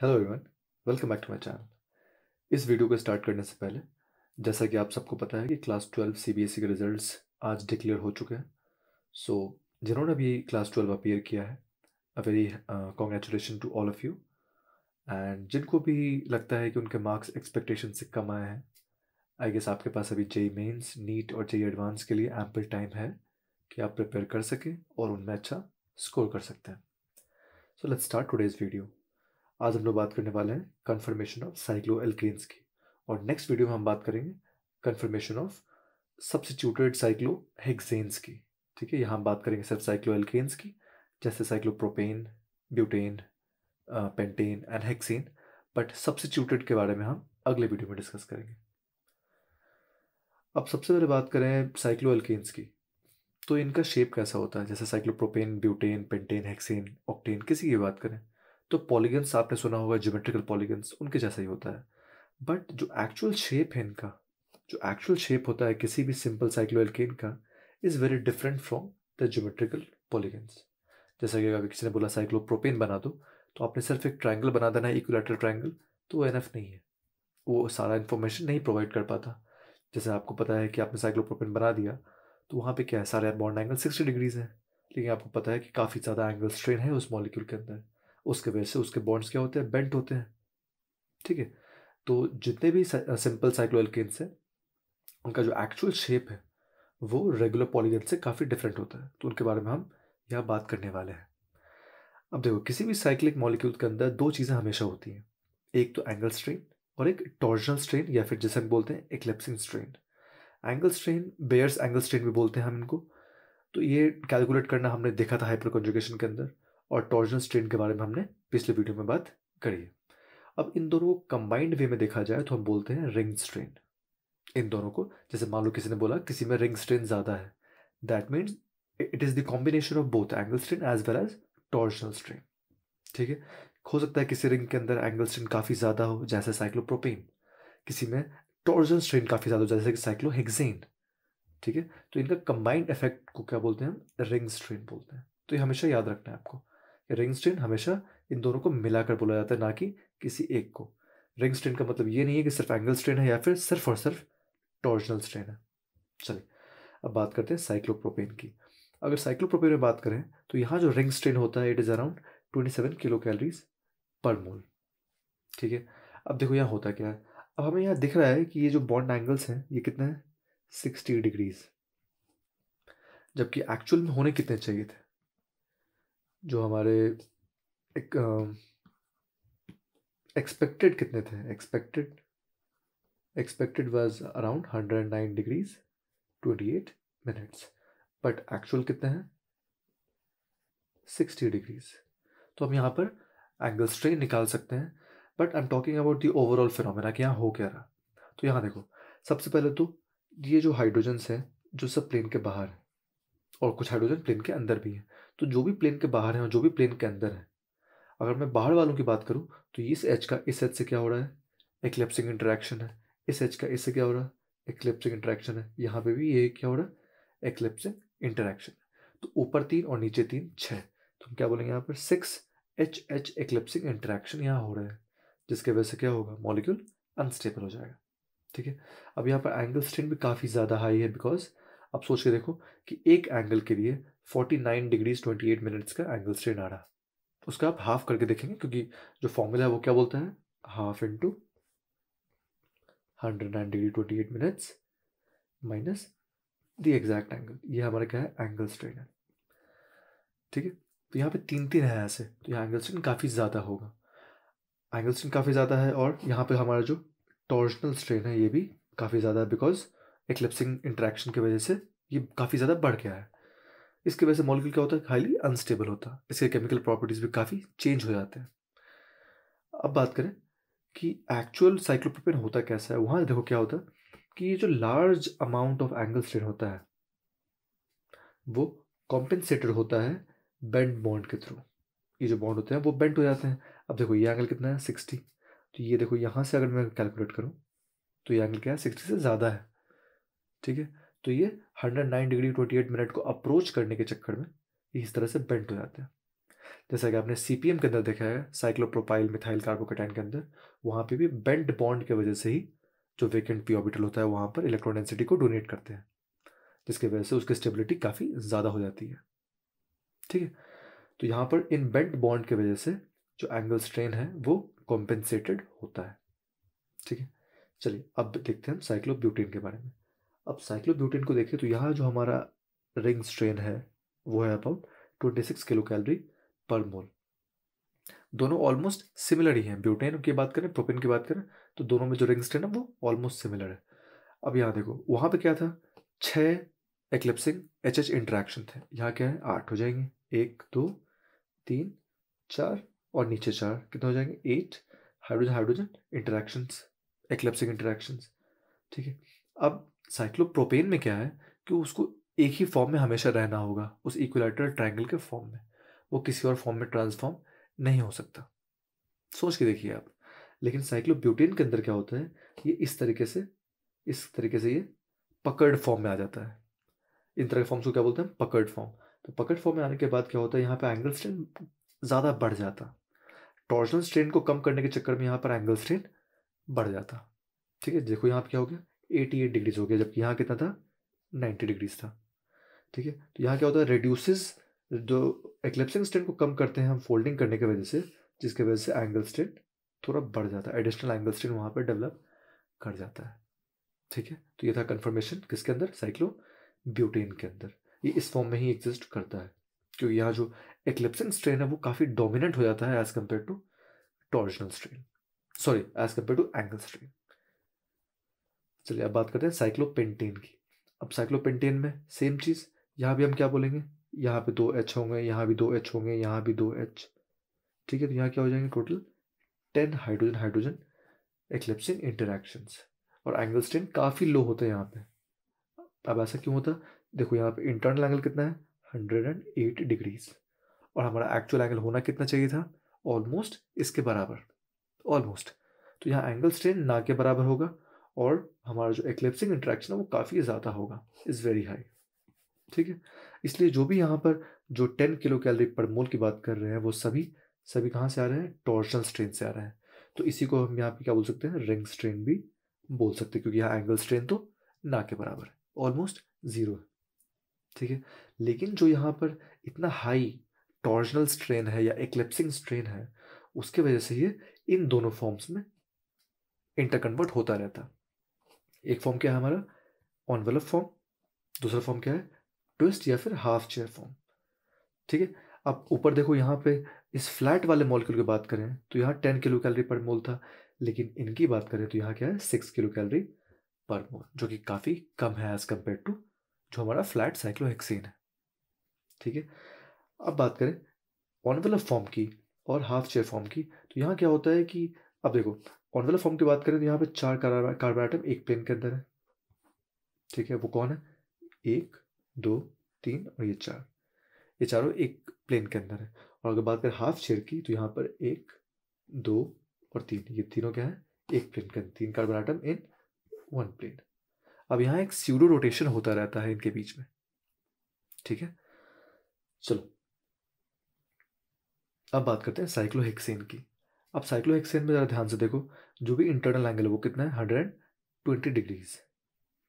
Hello everyone, welcome back to my channel. इस video को start करने से पहले, जैसा कि आप सबको पता है कि क्लास 12 सीबीएसई के रिजल्ट्स आज डिक्लेयर हो चुके हैं। सो जिन्होंने भी क्लास 12 अपीयर किया है, a very congratulation to all of you. And जिनको भी लगता है कि उनके मार्क्स एक्सपेक्टेशन से कम आए हैं, आई गेस आपके पास अभी जेई मेंस, नीट और जेई एडवांस के लिए एम्पल टाइम है कि आप प्रिपेयर कर सकें और उनमें अच्छा स्कोर कर सकते हैं। So let's start today's video. आज हम लोग बात करने वाले हैं कन्फर्मेशन ऑफ साइक्लोएल्केन्स की, और नेक्स्ट वीडियो में हम बात करेंगे कन्फर्मेशन ऑफ सब्स्टिट्यूटेड साइक्लोहेक्सेन्स की। ठीक है, यहाँ हम बात करेंगे सिर्फ साइक्लोएल्केन्स की, जैसे cyclopropane, butane, pentane and hexane. But substituted के बारे में हम अगले वीडियो में डिस्कस करेंगे। अब सबसे पहले बात करें साइक्लोएल्केन्स की, तो इनका शेप कैसा होता है। जैसे cyclopropane, butane, pentane, hexane, octane, किसी की बात करें तो पॉलीगन्स आपने सुना होगा, ज्योमेट्रिकल पॉलीगन्स उनके जैसा ही होता है। बट जो एक्चुअल शेप है इनका, जो एक्चुअल शेप होता है किसी भी सिंपल साइक्लोएल्केन का, is very different from the geometrical polygons. जैसा कि अगर किसी ने बोला साइक्लोप्रोपेन बना दो, तो आपने सिर्फ एक ट्रायंगल बना देना है, इक्विलैटरल ट्रायंगल, तो वो एनफ नहीं है, वो सारा इन्फॉर्मेशन नहीं प्रोवाइड कर पाता। जैसे आपको पता है कि आपने साइक्लोप्रोपेन बना दिया, तो वहाँ पे क्या है, सारे बॉन्ड एंगल 60 डिग्रीज है, लेकिन आपको पता है कि काफ़ी ज़्यादा एंगल स्ट्रेन है उस मॉलिक्यूल के अंदर। उसके वजह से उसके बॉन्ड्स क्या होते हैं, बेंट होते हैं। ठीक है, तो जितने भी सिंपल साइक्लोएल्केन्स हैं, उनका जो एक्चुअल शेप है वो रेगुलर पॉलीगन से काफ़ी डिफरेंट होता है, तो उनके बारे में हम यहाँ बात करने वाले हैं। अब देखो, किसी भी साइक्लिक मॉलिक्यूल के अंदर दो चीज़ें हमेशा होती हैं, एक तो एंगल स्ट्रेन और एक टॉर्जनल स्ट्रेन, या फिर जिसे हम बोलते हैं eclipsing strain. Angle strain, Baeyer's angle strain भी बोलते हैं हम इनको। तो ये कैलकुलेट करना हमने देखा था हाइपर कॉन्जुगेशन के अंदर, और टॉर्जनल स्ट्रेन के बारे में हमने पिछले वीडियो में बात करी है। अब इन दोनों को कंबाइंड वे में देखा जाए तो हम बोलते हैं रिंग स्ट्रेन। इन दोनों को, जैसे मान लो किसी ने बोला किसी में रिंग स्ट्रेन ज़्यादा है, that means it is the combination of both angle strain as well as torsional strain. ठीक है, हो सकता है किसी रिंग के अंदर एंगल स्ट्रेन काफ़ी ज़्यादा हो, जैसे साइक्लोप्रोपेन, किसी में टॉर्जनल स्ट्रेन काफ़ी ज़्यादा हो, जैसे कि साइक्लोहेक्सेन। ठीक है, तो इनका कंबाइंड इफेक्ट को क्या बोलते हैं हम, रिंग स्ट्रेन बोलते हैं। तो ये हमेशा याद रखना है आपको, रिंग स्ट्रेन हमेशा इन दोनों को मिलाकर बोला जाता है, ना कि किसी एक को। रिंग स्ट्रेन का मतलब ये नहीं है कि सिर्फ एंगल स्ट्रेन है या फिर सिर्फ और सिर्फ टॉर्जनल स्ट्रेन है। चलिए, अब बात करते हैं साइक्लोप्रोपेन की। अगर साइक्लोप्रोपेन में बात करें तो यहाँ जो रिंग स्ट्रेन होता है, it is around 27 kilocalories per mole. ठीक है, अब देखो यहाँ होता क्या है। अब हमें यहाँ दिख रहा है कि ये जो बॉन्ड एंगल्स हैं ये कितने हैं, 60 डिग्रीज, जबकि एक्चुअल में होने कितने चाहिए थे। जो हमारे एक एक्सपेक्टेड कितने थे, expected was around 109 degrees 28 minutes, but actual कितने हैं, 60 डिग्रीज। तो हम यहाँ पर एंगल स्ट्रेन निकाल सकते हैं, but I am talking about the overall phenomena कि यहाँ हो क्या रहा। तो यहाँ देखो, सबसे पहले तो ये जो हाइड्रोजन्स हैं जो सब प्लेन के बाहर है, और कुछ हाइड्रोजन प्लेन के अंदर भी है। तो जो भी प्लेन के बाहर है और जो भी प्लेन के अंदर है, अगर मैं बाहर वालों की बात करूँ तो इस एच का इस एच से क्या हो रहा है, एक्लिप्सिंग इंटरेक्शन है। इस एच का इससे क्या हो रहा है, एक्लिप्सिंग इंटरेक्शन है। यहाँ पे भी ये क्या हो रहा है, एक्लिप्सिंग इंटरेक्शन। तो ऊपर 3 और नीचे 3, 6, तो हम क्या बोलेंगे यहाँ पर 6 H एक्लिप्सिंग इंटरेक्शन यहाँ हो रहा है, जिसके वजह से क्या होगा, मॉलिक्यूल अनस्टेबल हो जाएगा। ठीक है, अब यहाँ पर एंगल स्ट्रेन भी काफ़ी ज़्यादा हाई है, बिकॉज अब सोच के देखो कि एक एंगल के लिए 49 डिग्रीज 28 मिनट्स का एंगल स्ट्रेन आ रहा। उसका आप हाफ करके देखेंगे, क्योंकि जो फॉर्मूला है वो क्या बोलता है, half into 109 degree 28 minutes minus the exact angle. ये हमारा क्या है, एंगल स्ट्रेन है। ठीक है, तो यहाँ पे 3 है ऐसे, तो यहाँ एंगल स्ट्रेन काफ़ी ज़्यादा होगा, एंगल स्ट्रेन काफ़ी ज़्यादा है। और यहाँ पे हमारा जो टॉर्जनल स्ट्रेन है ये भी काफ़ी ज़्यादा है, बिकॉज एक्लिप्सिंग इंटरेक्शन की वजह से ये काफ़ी ज़्यादा बढ़ गया है। इसकी वजह से मॉलिक्यूल क्या होता है, हाईली अनस्टेबल होता है, इसके केमिकल प्रॉपर्टीज़ भी काफ़ी चेंज हो जाते हैं। अब बात करें कि एक्चुअल साइक्लोप्रोपेन होता कैसा है, वहाँ देखो क्या होता है कि ये जो large amount of angle strain होता है वो कॉम्पेंसेटेड होता है बेंड बॉन्ड के थ्रू। ये जो बॉन्ड होते हैं वो बेंड हो जाते हैं। अब देखो ये एंगल कितना है, 60, तो ये देखो यहाँ से अगर मैं कैलकुलेट करूँ तो ये एंगल क्या है, 60 से ज़्यादा है। ठीक है, तो ये 109 डिग्री 28 मिनट को अप्रोच करने के चक्कर में ये इस तरह से बेंड हो जाते हैं। जैसा कि आपने CPM के अंदर देखा है, साइक्लोप्रोपाइल मिथाइल कार्बोकेटाइन के अंदर, वहाँ पे भी बेंट बॉन्ड की वजह से ही जो वेकेंट पी ऑर्बिटल होता है वहाँ पर इलेक्ट्रॉन डेंसिटी को डोनेट करते हैं, जिसकी वजह से उसकी स्टेबिलिटी काफ़ी ज़्यादा हो जाती है। ठीक है, तो यहाँ पर इन बेंट बॉन्ड की वजह से जो एंगल स्ट्रेन है वो कॉम्पेंसेटेड होता है। ठीक है, चलिए अब देखते हैं हम साइक्लोब्यूटेन के बारे में। अब साइक्लोब्यूटेन को देखें तो यहाँ जो हमारा रिंग स्ट्रेन है वो है अबाउट 26 किलो कैलोरी पर मोल। दोनों ऑलमोस्ट सिमिलर ही हैं। ब्यूटेन की बात करें, प्रोपेन की बात करें, तो दोनों में जो रिंग स्ट्रेन है वो ऑलमोस्ट सिमिलर है। अब यहाँ देखो, वहाँ पे क्या था, 6 एक्लिप्सिंग HH इंटरेक्शन थे, यहाँ क्या है 8 हो जाएंगे, 1 2 3 4 और नीचे 4, कितने हो जाएंगे 8 hydrogen hydrogen interactions, eclipsing interactions. ठीक है, अब साइक्लोप्रोपेन में क्या है कि उसको एक ही फॉर्म में हमेशा रहना होगा, उस इक्विलैटरल ट्रायंगल के फॉर्म में, वो किसी और फॉर्म में ट्रांसफॉर्म नहीं हो सकता। सोच के देखिए आप। लेकिन साइक्लोब्यूटेन के अंदर क्या होता है, ये इस तरीके से ये पकड़ फॉर्म में आ जाता है। इन तरह के फॉर्म्स को क्या बोलते हैं, पकड़ फॉर्म। तो पकड़ फॉर्म में आने के बाद क्या होता है, यहाँ पे एंगल स्ट्रेन ज़्यादा बढ़ जाता, टॉर्शनल स्ट्रेन को कम करने के चक्कर में यहाँ पर एंगल स्ट्रेन बढ़ जाता। ठीक है, देखो यहाँ पे क्या हो गया, 88 डिग्रीज हो गया, जबकि यहाँ कितना था, 90 डिग्रीज था। ठीक है, तो यहाँ क्या होता है, रेड्यूसेस, जो एक्लिप्सिंग स्ट्रेन को कम करते हैं हम फोल्डिंग करने की वजह से, जिसकी वजह से एंगल स्ट्रेन थोड़ा बढ़ जाता है, एडिशनल एंगल स्ट्रेन वहाँ पर डेवलप कर जाता है। ठीक है, तो ये था कन्फर्मेशन किसके अंदर, साइक्लोब्यूटेन के अंदर। ये इस फॉर्म में ही एग्जिस्ट करता है, क्योंकि यहाँ जो एक्लिप्सिंग स्ट्रेन है वो काफ़ी डोमिनेंट हो जाता है as compare to torsional strain, sorry as compare to angle strain. चलिए अब बात करते हैं साइक्लोपेंटेन की। अब साइक्लोपेंटेन में सेम चीज़, यहाँ भी हम क्या बोलेंगे, यहाँ पे 2 H होंगे, यहाँ भी 2 H होंगे, यहाँ भी 2 H। ठीक है, तो यहाँ क्या हो जाएंगे, total 10 hydrogen hydrogen eclipsing interactions, और एंगल स्ट्रेन काफ़ी लो होते हैं यहाँ पे। अब ऐसा क्यों होता है, देखो यहाँ पे इंटरनल एंगल कितना है, 108 डिग्रीज, और हमारा एक्चुअल एंगल होना कितना चाहिए था, ऑलमोस्ट इसके बराबर, ऑलमोस्ट। तो यहाँ एंगल स्ट्रेन ना के बराबर होगा, और हमारा जो एक्लिप्सिंग इंटरेक्शन है वो काफ़ी ज़्यादा होगा, इज़ वेरी हाई। ठीक है, इसलिए जो भी यहाँ पर जो 10 किलो कैलोरी पर मोल की बात कर रहे हैं वो सभी सभी कहाँ से आ रहे हैं, टॉर्शनल स्ट्रेन से आ रहे हैं। तो इसी को हम यहाँ पे क्या बोल सकते हैं, रिंग स्ट्रेन भी बोल सकते हैं, क्योंकि यहाँ एंगल स्ट्रेन तो ना के बराबर है, ऑलमोस्ट ज़ीरो है। ठीक है, लेकिन जो यहाँ पर इतना हाई टॉर्शनल स्ट्रेन है या एक्लिप्सिंग स्ट्रेन है, उसके वजह से ये इन दोनों फॉर्म्स में इंटरकन्वर्ट होता रहता। एक फॉर्म क्या है हमारा, ऑनवेलप फॉर्म, दूसरा फॉर्म क्या है, ट्विस्ट या फिर हाफ चेयर फॉर्म। ठीक है, अब ऊपर देखो, यहाँ पे इस फ्लैट वाले मॉलिक्यूल की बात करें तो यहाँ 10 किलो कैलोरी पर मोल था, लेकिन इनकी बात करें तो यहाँ क्या है, 6 किलो कैलोरी पर मोल, जो कि काफ़ी कम है एज कम्पेयर टू जो हमारा फ्लैट साइक्लोहेक्सेन है। ठीक है, अब बात करें ऑनवेलप फॉर्म की और हाफ चेयर फॉर्म की, तो यहाँ क्या होता है कि अब देखो, ऑनवेलप फॉर्म की बात करें तो यहाँ पे 4 कार्बन आइटम एक प्लेन के अंदर है। ठीक है, वो कौन है, 1 2 3 और ये 4, ये चारों एक प्लेन के अंदर है। और अगर बात करें हाफ चेयर की तो यहाँ पर 1 2 और 3, ये तीनों क्या है, एक प्लेन के अंदर, 3 कार्बन आइटम इन 1 प्लेन। अब यहाँ एक स्यूडो रोटेशन होता रहता है इनके बीच में। ठीक है, चलो अब बात करते हैं साइक्लोहेक्सेन की। अब साइक्लोहेक्सेन में ज़रा ध्यान से देखो, जो भी इंटरनल एंगल है वो कितना है, 120 डिग्रीज।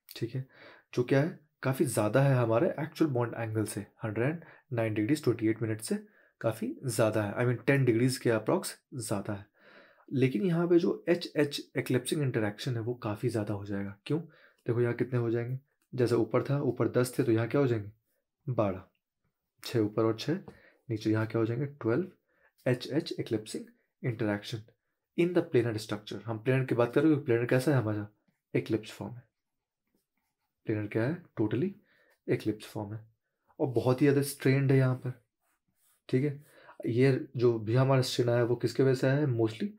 ठीक है, जो क्या है, काफ़ी ज़्यादा है हमारे एक्चुअल बॉन्ड एंगल से, 109 डिग्रीज 28 मिनट से काफ़ी ज़्यादा है, आई मीन 10 डिग्रीज के अप्रॉक्स ज़्यादा है। लेकिन यहाँ पे जो एच एच एक्लिप्सिंग इंटरेक्शन है वो काफ़ी ज़्यादा हो जाएगा। क्यों, देखो यहाँ कितने हो जाएंगे, जैसे ऊपर था, ऊपर 10 थे तो यहाँ क्या हो जाएंगे, 12, 6 ऊपर और 6 नीचे, यहाँ क्या हो जाएंगे 12 H H eclipsing interaction in the planar structure. हम प्लेनर की बात करें, प्लेनर कैसा है हमारा, एक्लिप्स फॉर्म है। प्लेनर क्या है, टोटली एक्लिप्स फॉर्म है, और बहुत ही ज़्यादा स्ट्रेंड है यहाँ पर। ठीक है, ये जो भी हमारा स्ट्रेन आया है वो किसके वजह से आया है, मोस्टली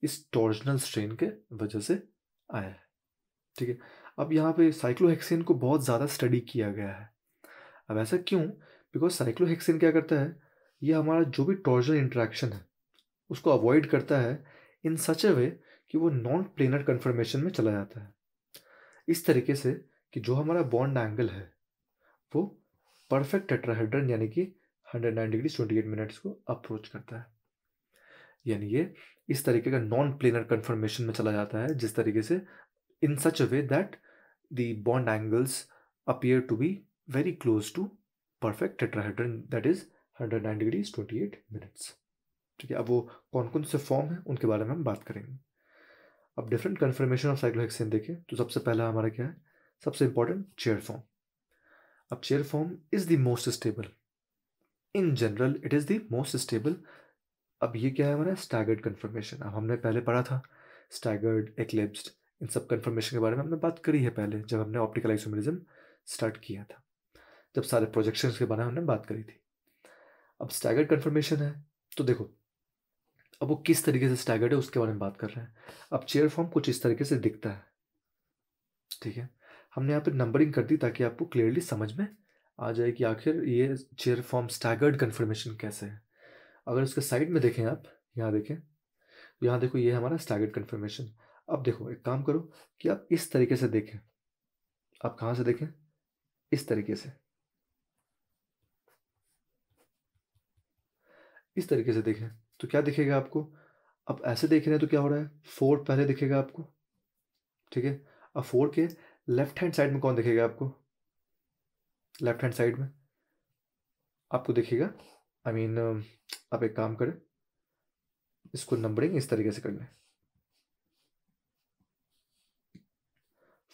इस टॉर्जनल स्ट्रेन के वजह से आया है। ठीक है, अब यहाँ पे साइक्लोहेक्सेन को बहुत ज़्यादा स्टडी किया गया है। अब ऐसा क्यों, बिकॉज साइक्लोहेक्सेन क्या करता है, ये हमारा जो भी टॉर्जनल इंटरेक्शन है उसको अवॉइड करता है इन सच ए वे कि वो नॉन प्लेनर कन्फर्मेशन में चला जाता है, इस तरीके से कि जो हमारा बॉन्ड एंगल है वो परफेक्ट टेट्राहेड्रन यानी कि 109 डिग्री 28 मिनट्स को अप्रोच करता है। यानी ये इस तरीके का नॉन प्लेनर कन्फर्मेशन में चला जाता है, जिस तरीके से in such a way that the bond angles appear to be very close to perfect tetrahedron, that is 109 degrees 28 minutes। ठीक है, अब वो कौन कौन से फॉर्म है उनके बारे में हम बात करेंगे। अब डिफरेंट कन्फर्मेशन ऑफ साइक्लोहेक्सेन देखें तो सबसे पहला हमारा क्या है, सबसे इंपॉर्टेंट चेयर फॉर्म। अब chair form is the most stable, in general it is the most stable. अब ये क्या है हमारा स्टैगर्ड कन्फर्मेशन। अब हमने पहले पढ़ा था स्टैगर्ड, एक्लिप्स्ड, इन सब कन्फर्मेशन के बारे में हमने बात करी है पहले, जब हमने ऑप्टिकल आइसोमेरिज्म स्टार्ट किया था, जब सारे प्रोजेक्शंस के बारे में हमने बात करी थी। अब स्टैगर्ड कन्फर्मेशन है तो देखो, अब वो किस तरीके से स्टैगर्ड है उसके बारे में बात कर रहे हैं। अब चेयर फॉर्म कुछ इस तरीके से दिखता है। ठीक है, हमने यहाँ पे नंबरिंग कर दी ताकि आपको क्लियरली समझ में आ जाए कि आखिर ये चेयर फॉर्म स्टैगर्ड कन्फर्मेशन कैसे है। अगर उसके साइड में देखें, आप यहाँ देखें, यहाँ देखो, ये हमारा स्टैगर्ड कन्फर्मेशन। अब देखो, एक काम करो कि आप इस तरीके से देखें। आप कहाँ से देखें, इस तरीके से, इस तरीके से देखें तो क्या दिखेगा आपको। अब ऐसे देख रहे हैं तो क्या हो रहा है, 4 पहले दिखेगा आपको। ठीक है, अब 4 के लेफ्ट हैंड साइड में कौन दिखेगा आपको, लेफ्ट हैंड साइड में आपको दिखेगा, आई मीन आप एक काम करें, इसको नंबरिंग इस तरीके से कर लें,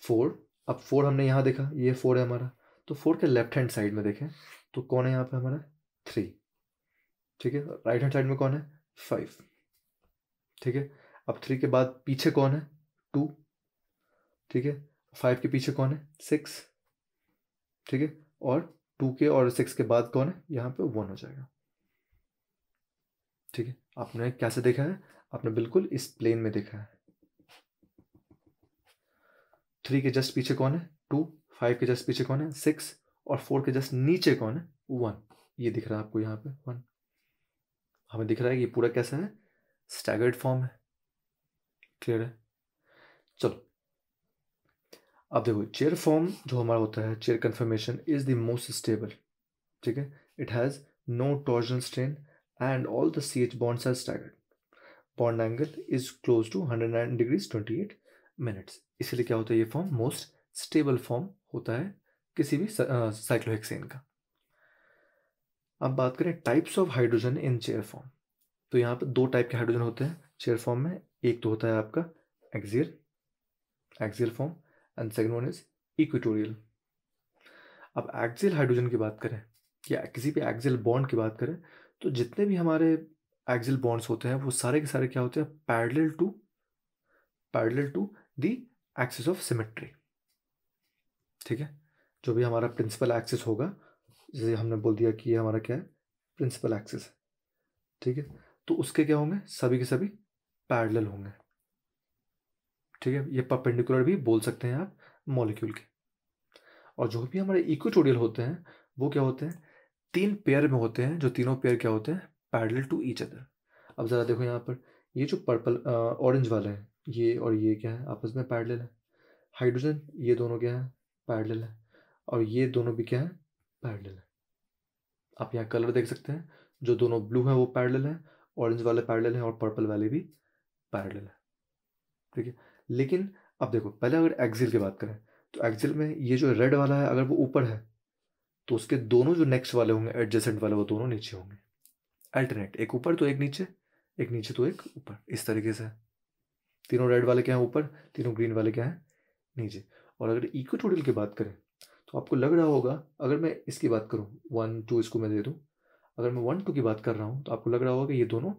4। अब 4 हमने यहाँ देखा, ये 4 है हमारा, तो 4 के लेफ्ट हैंड साइड में देखें तो कौन है यहाँ पे हमारा, 3। ठीक है, राइट हैंड साइड में कौन है, 5। ठीक है, अब 3 के बाद पीछे कौन है, 2। ठीक है, 5 के पीछे कौन है, 6। ठीक है, और 2 के और 6 के बाद कौन है, यहाँ पे 1 हो जाएगा। ठीक है, आपने कैसे देखा है, आपने बिल्कुल इस प्लेन में देखा है। 3 के जस्ट पीछे कौन है, 2। 5 के जस्ट पीछे कौन है, 6। और 4 के जस्ट नीचे कौन है, 1। ये दिख रहा है आपको यहाँ पे 1। हमें दिख रहा है कि ये पूरा कैसा है, स्टैगर्ड फॉर्म है। क्लियर है, चलो अब देखो, चेयर फॉर्म जो हमारा होता है, chair conformation is the most stable. ठीक है, it has no torsion strain and all the CH bonds are staggered. Bond angle is close to 109 degrees 28 minutes। इसलिए क्या होता है, ये फॉर्म मोस्ट स्टेबल फॉर्म होता है किसी भी साइक्लोहेक्सेन का। अब बात करें types of hydrogen in chair form, तो यहाँ पे 2 टाइप के हाइड्रोजन होते हैं चेयर फॉर्म में। एक तो होता है आपका axial form and second one is equatorial. अब एक्सियल हाइड्रोजन की बात करें या किसी भी एक्सियल बॉन्ड की बात करें, तो जितने भी हमारे एक्सियल बॉन्ड्स होते हैं वो सारे के सारे क्या होते हैं, parallel to the axis of symmetry. ठीक है, जो भी हमारा प्रिंसिपल एक्सिस होगा, जैसे हमने बोल दिया कि ये हमारा क्या है, प्रिंसिपल एक्सिस है। ठीक है, तो उसके क्या होंगे, सभी के सभी पैरेलल होंगे। ठीक है, ये परपेंडिकुलर भी बोल सकते हैं आप मॉलिक्यूल के। और जो भी हमारे इक्वेटोरियल होते हैं वो क्या होते हैं, 3 पेयर में होते हैं, जो तीनों पेयर क्या होते हैं, पैरेलल टू ईच अदर। अब ज़रा देखो यहाँ पर, ये जो पर्पल ऑरेंज वाला है, ये और ये क्या है, आपस में पैरेलल है। हाइड्रोजन, ये दोनों क्या है, पैरेलल है। और ये दोनों भी क्या है, पैरेलल है। आप यहाँ कलर देख सकते हैं, जो दोनों ब्लू है वो पैरेलल है, ऑरेंज वाले पैरेलल है और पर्पल वाले भी पैरेलल है। ठीक है, लेकिन अब देखो, पहले अगर एक्सियल की बात करें तो एक्सियल में ये जो रेड वाला है, अगर वो ऊपर है तो उसके दोनों जो नेक्स्ट वाले होंगे, एडजेसेंट वाले, वो दोनों नीचे होंगे। अल्टरनेट, एक ऊपर तो एक नीचे तो एक ऊपर, इस तरीके से। तीनों रेड वाले क्या हैं ऊपर, तीनों ग्रीन वाले क्या हैं नीचे। और अगर इक्वेटोरियल की बात करें तो आपको लग रहा होगा, अगर मैं इसकी बात करूँ 1 2 इसको मैं दे दूँ, अगर मैं 1 2 की बात कर रहा हूँ तो आपको लग रहा होगा कि ये दोनों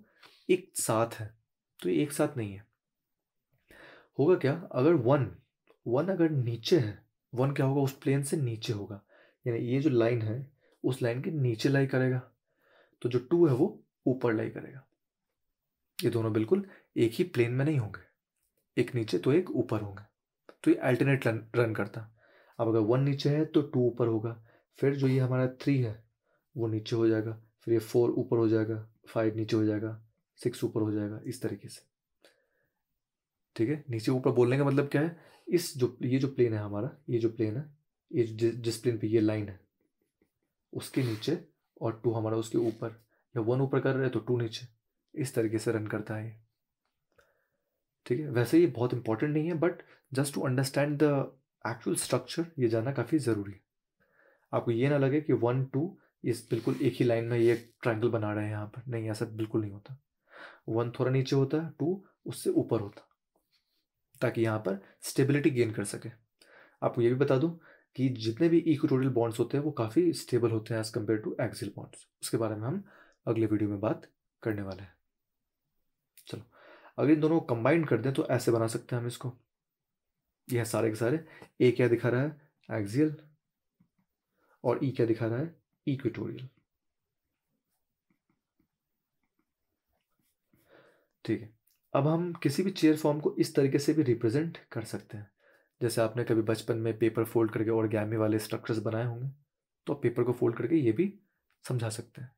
एक साथ है, तो ये एक साथ नहीं है। होगा क्या, अगर 1 अगर नीचे है, 1 क्या होगा, उस प्लेन से नीचे होगा, यानी ये जो लाइन है उस लाइन के नीचे लाई करेगा, तो जो 2 है वो ऊपर लाई करेगा। ये दोनों बिल्कुल एक ही प्लेन में नहीं होंगे, एक नीचे तो एक ऊपर होंगे, तो ये अल्टरनेट रन करता। अब अगर 1 नीचे है तो 2 ऊपर होगा, फिर जो ये हमारा 3 है वो नीचे हो जाएगा, फिर ये 4 ऊपर हो जाएगा, 5 नीचे हो जाएगा, 6 ऊपर हो जाएगा, इस तरीके से। ठीक है, नीचे ऊपर बोलने का मतलब क्या है, ये जो प्लेन है हमारा, ये जो प्लेन है, ये जिस प्लेन पे ये लाइन है उसके नीचे और 2 हमारा उसके ऊपर, या 1 ऊपर कर रहे हैं तो 2 नीचे, इस तरीके से रन करता है ये। ठीक है, वैसे ये बहुत इंपॉर्टेंट नहीं है, but just to understand the actual structure ये जानना काफ़ी ज़रूरी है। आपको ये ना लगे कि 1 2 इस बिल्कुल एक ही लाइन में ये ट्रायंगल बना रहे हैं यहाँ पर, नहीं, ऐसा बिल्कुल नहीं होता। 1 थोड़ा नीचे होता है, 2 उससे ऊपर होता, ताकि यहाँ पर स्टेबिलिटी गेन कर सके। आपको ये भी बता दूं कि जितने भी इक्वेटोरियल बॉन्ड्स होते हैं वो काफ़ी स्टेबल होते हैं as compare to axial bonds. उसके बारे में हम अगले वीडियो में बात करने वाले हैं। चलो, अगर इन दोनों को कंबाइन कर दें तो ऐसे बना सकते हैं हम इसको। ये सारे के सारे, ए क्या दिखा रहा है, एक्सियल, और ई क्या दिखा रहा है, इक्वेटोरियल। ठीक है, अब हम किसी भी चेयर फॉर्म को इस तरीके से भी रिप्रेजेंट कर सकते हैं। जैसे आपने कभी बचपन में पेपर फोल्ड करके ओरिगामी वाले स्ट्रक्चर्स बनाए होंगे, तो पेपर को फोल्ड करके ये भी समझा सकते हैं।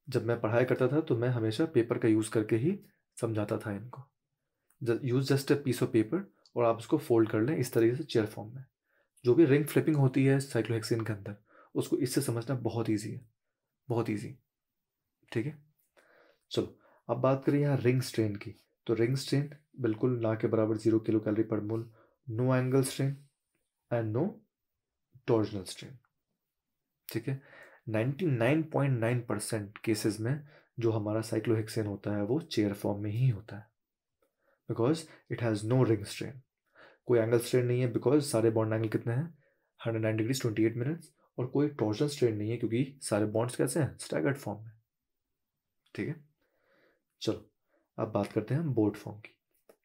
जब मैं पढ़ाई करता था तो मैं हमेशा पेपर का यूज़ करके ही समझाता था इनको। Use just a piece of paper और आप उसको फोल्ड कर लें इस तरीके से चेयर फॉर्म में। जो भी रिंग फ्लिपिंग होती है साइक्लोहेक्सेन के अंदर, उसको इससे समझना बहुत ईजी है, बहुत ईजी। ठीक है, चलो अब बात करें यहाँ रिंग स्ट्रेन की। तो रिंग स्ट्रेन बिल्कुल ना के बराबर 0 kilocalorie per mole, no angle strain and no torsional strain. ठीक है, 99.9% केसेस में जो हमारा साइक्लोहेक्सेन होता है वो चेयर फॉर्म में ही होता है, because it has no ring strain. कोई एंगल स्ट्रेन नहीं है, बिकॉज सारे बॉन्ड एंगल कितने हैं, 109 डिग्रीज 28 मिनट्स। और कोई टॉर्जनल स्ट्रेन नहीं है, क्योंकि सारे बॉन्ड्स कैसे हैं, स्टैगर्ड फॉर्म में। ठीक है, चलो अब बात करते हैं बोट फॉर्म की।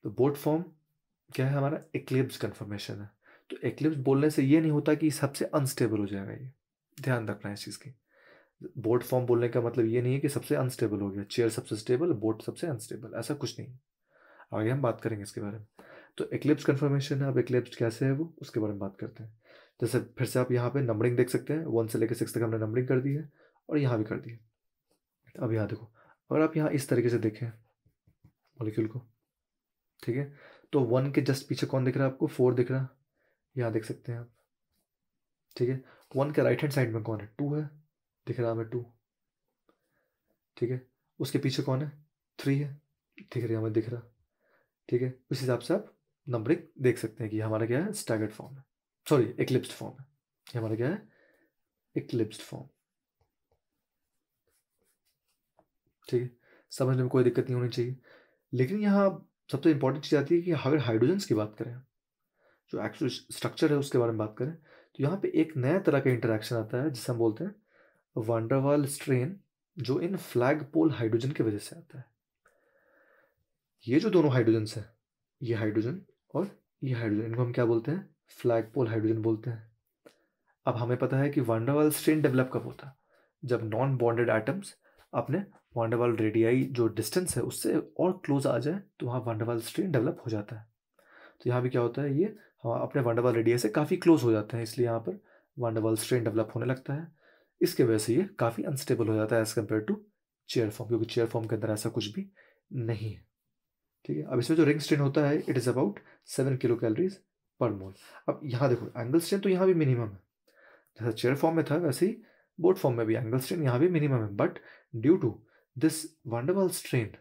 तो बोट फॉर्म क्या है, हमारा एक्लिप्स कन्फर्मेशन है। तो एक्लिप्स बोलने से ये नहीं होता कि सबसे अनस्टेबल हो जाएगा, ये ध्यान रखना है इस चीज़ की। बोट फॉर्म बोलने का मतलब ये नहीं है कि सबसे अनस्टेबल हो गया, चेयर सबसे स्टेबल, बोट सबसे अनस्टेबल, ऐसा कुछ नहीं। आगे हम बात करेंगे इसके बारे में। तो एक्लिप्स कन्फर्मेशन है, अब एक्लिप्स कैसे है वो उसके बारे में बात करते हैं। जैसे फिर से आप यहाँ पे नंबरिंग देख सकते हैं, 1 से लेकर 6 तक हमने नंबरिंग कर दी है, और यहाँ भी कर दी है। अब यहाँ देखो, अगर आप यहाँ इस तरीके से देखें मॉलिक्यूल को, ठीक है, तो 1 के जस्ट पीछे कौन दिख रहा है आपको, 4 दिख रहा है, यहाँ देख सकते हैं आप। ठीक है, 1 के राइट हैंड साइड में कौन है, 2 है, दिख रहा है हमें 2। ठीक है, उसके पीछे कौन है, 3 है, दिख रहा है हमें, दिख रहा। ठीक है, उस हिसाब से आप नंबरिंग देख सकते हैं कि हमारा क्या है, स्टैगर्ड फॉर्म है, सॉरी एक्लिप्स्ड फॉर्म है। ये हमारा क्या है, एक्लिप्स्ड फॉर्म। ठीक है, समझने में कोई दिक्कत नहीं होनी चाहिए। लेकिन यहाँ सबसे इंपॉर्टेंट चीज़ आती है कि अगर हाइड्रोजन्स की बात करें, जो एक्चुअल स्ट्रक्चर है उसके बारे में बात करें, तो यहाँ पे एक नया तरह का इंटरेक्शन आता है जिसे हम बोलते हैं वांडरवाल स्ट्रेन, जो इन फ्लैग पोल हाइड्रोजन की वजह से आता है। ये जो दोनों हाइड्रोजन्स हैं, ये हाइड्रोजन और ये हाइड्रोजन, इनको हम क्या बोलते हैं, फ्लैग पोल हाइड्रोजन बोलते हैं। अब हमें पता है कि वांडरवाल स्ट्रेन डेवलप कब होता है, जब नॉन बॉन्डेड एटम्स अपने वांडरवाल रेडियाई जो डिस्टेंस है उससे और क्लोज आ जाए, तो वहाँ वांडरवाल स्ट्रेन डेवलप हो जाता है। तो यहाँ भी क्या होता है, ये हम अपने वांडरवाल रेडियाई से काफ़ी क्लोज हो जाते हैं, इसलिए यहाँ पर वांडरवाल स्ट्रेन डेवलप होने लगता है। इसके वजह से ये काफ़ी अनस्टेबल हो जाता है as compare to chair form, क्योंकि चेयर फॉर्म के अंदर ऐसा कुछ भी नहीं है। ठीक है, अब इसमें जो रिंग स्ट्रेन होता है it is about 7 kilocalories per mole. अब यहाँ देखो एंगल स्ट्रेन तो यहाँ भी मिनिमम है, जैसा चेयर फॉर्म में था वैसे ही बोट फॉर्म में भी एंगल स्ट्रेन यहाँ भी मिनिमम है, but due to this van der Waals strain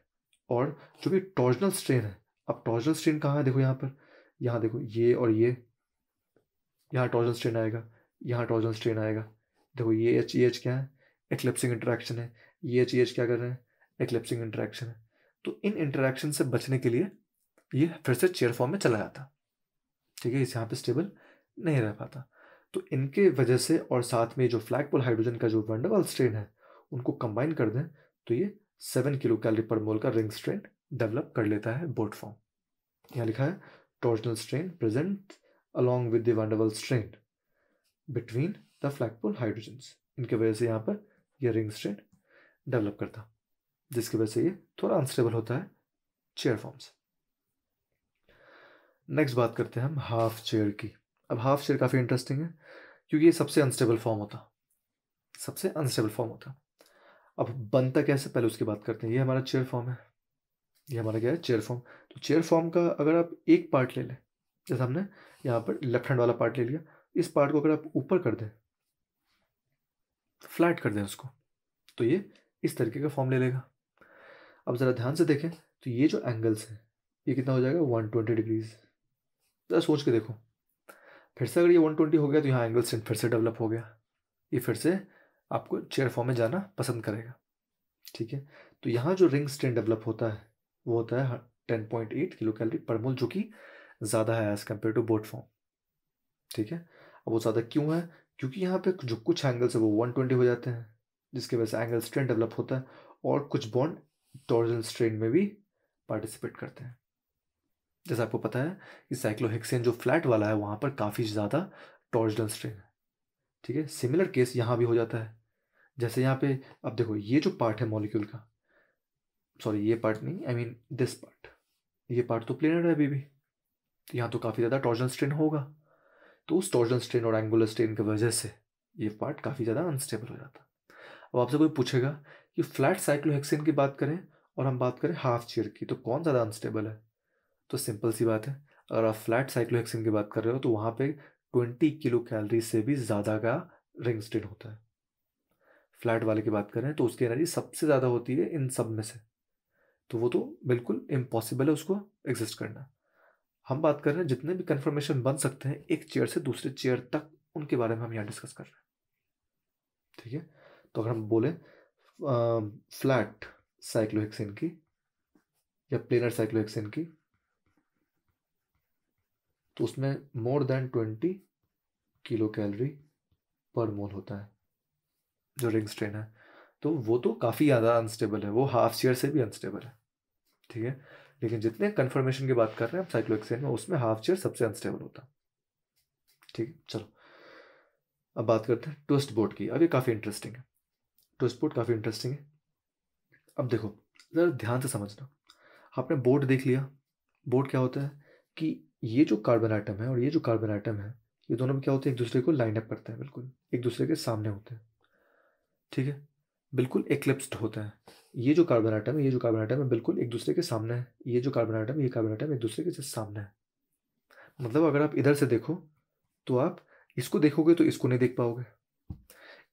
और जो भी टॉर्जनल स्ट्रेन है, अब टॉर्जनल स्ट्रेन कहाँ है, देखो यहाँ पर, यहाँ देखो ये और ये, यहाँ टॉर्जनल स्ट्रेन आएगा, यहाँ टॉर्जनल स्ट्रेन आएगा। देखो ये एच क्या है, एक्लिप्सिंग इंटरेक्शन है, ये एच क्या कर रहे हैं, एक्लिप्सिंग इंटरेक्शन है। तो इन इंटरेक्शन से बचने के लिए ये फिर से चेयर फॉर्म में चला जाता। ठीक है, इस यहाँ पे स्टेबल नहीं रह पाता। तो इनके वजह से और साथ में जो फ्लैगपोल हाइड्रोजन का जो वंडरवाल स्ट्रेन है उनको कंबाइन कर दें, तो ये 7 किलो कैलोरी पर मोल का रिंग स्ट्रेन डेवलप कर लेता है बोट फॉर्म। यहाँ लिखा है torsional strain present along with the van der Waals strain between the flagpole hydrogens. इनके वजह से यहाँ पर यह रिंग स्ट्रेन डेवलप करता, जिसकी वजह से ये थोड़ा अनस्टेबल होता है चेयर फॉर्म्स। नेक्स्ट बात करते हैं हम हाफ चेयर की। अब हाफ चेयर काफ़ी इंटरेस्टिंग है, क्योंकि ये सबसे अनस्टेबल फॉर्म होता, सबसे अनस्टेबल फॉर्म होता। अब बनता कैसे, पहले उसकी बात करते हैं। ये हमारा चेयर फॉर्म है, ये हमारा क्या है, चेयर फॉर्म। तो चेयर फॉर्म का अगर आप एक पार्ट ले लें, जैसे हमने यहाँ पर लेफ्ट हैंड वाला पार्ट ले लिया, इस पार्ट को अगर आप ऊपर कर दें, फ्लैट कर दें उसको, तो ये इस तरीके का फॉर्म ले लेगा। अब ज़रा ध्यान से देखें तो ये जो एंगल्स है ये कितना हो जाएगा 120 डिग्रीज। ज़रा सोच के देखो, फिर से अगर ये 120 हो गया तो यहाँ एंगल स्ट्रेंथ फिर से डेवलप हो गया, ये फिर से आपको चेयर फॉर्म में जाना पसंद करेगा। ठीक है, तो यहाँ जो रिंग स्ट्रेन डेवलप होता है वो होता है 10.8 किलो कैलोरी पर मोल, जो कि ज़्यादा है as compare to boat form. ठीक है, अब वो ज़्यादा क्यों है? क्योंकि यहाँ पे जो कुछ एंगल्स है वो 120 हो जाते हैं, जिसकी वजह से एंगल स्ट्रेन डेवलप होता है, और कुछ बॉन्ड टॉर्जनल स्ट्रेन में भी पार्टिसिपेट करते हैं। जैसे आपको पता है कि साइक्लोहेक्सेन जो फ्लैट वाला है वहाँ पर काफ़ी ज़्यादा टॉर्जनल स्ट्रेन है। ठीक है, सिमिलर केस यहाँ भी हो जाता है। जैसे यहाँ पे अब देखो, ये जो पार्ट है मॉलिक्यूल का, सॉरी ये पार्ट नहीं, आई मीन दिस पार्ट, ये पार्ट तो प्लेनर है अभी भी, तो यहाँ तो काफ़ी ज़्यादा टॉर्जनल स्ट्रेन होगा। तो उस टॉर्जनल स्ट्रेन और एंगुलर स्ट्रेन की वजह से ये पार्ट काफ़ी ज़्यादा अनस्टेबल हो जाता है। अब आपसे कोई पूछेगा कि फ्लैट साइक्लोहेक्सेन की बात करें और हम बात करें हाफ चेयर की, तो कौन ज़्यादा अनस्टेबल है? तो सिंपल सी बात है, अगर आप फ्लैट साइक्लोहेक्सेन की बात कर रहे हो तो वहाँ पे 20 किलो कैलोरी से भी ज़्यादा का रिंग स्ट्रेन होता है। फ्लैट वाले की बात करें तो उसकी एनर्जी सबसे ज़्यादा होती है इन सब में से, तो वो तो बिल्कुल इम्पॉसिबल है उसको एग्जिस्ट करना। हम बात कर रहे हैं जितने भी कन्फर्मेशन बन सकते हैं एक चेयर से दूसरे चेयर तक, उनके बारे में हम यहाँ डिस्कस कर रहे हैं। ठीक है, तो अगर हम बोलें फ्लैट साइक्लोहेक्सेन की या प्लेनर साइक्लोहेक्सेन की, तो उसमें more than 20 kilo calorie per मोल होता है जो रिंग स्ट्रेन है, तो वो तो काफ़ी ज़्यादा अनस्टेबल है, वो हाफ चेयर से भी अनस्टेबल है। ठीक है, लेकिन जितने कन्फर्मेशन की बात कर रहे हैं हम साइक्लोहेक्सेन में, उसमें हाफ चेयर सबसे अनस्टेबल होता है। ठीक है, चलो अब बात करते हैं ट्विस्ट बोर्ड की। अब ये काफ़ी इंटरेस्टिंग है, ट्विस्ट बोर्ड काफ़ी इंटरेस्टिंग है। अब देखो ज़रा ध्यान से समझना, आपने बोर्ड देख लिया। बोर्ड क्या होता है कि ये जो कार्बन आइटम है और ये जो कार्बन आइटम है, ये दोनों में क्या होते हैं, एक दूसरे को लाइन अप करते हैं, बिल्कुल एक दूसरे के सामने होते हैं। ठीक है, बिल्कुल एक्लिप्स्ड होते हैं। ये जो कार्बन आइटम है, ये जो कार्बन आइटम है, बिल्कुल एक दूसरे के सामने है। ये जो कार्बन आइटम है, ये कार्बन आइटम एक दूसरे के जस्ट सामने है। मतलब अगर आप इधर से देखो तो आप इसको देखोगे तो इसको नहीं देख पाओगे,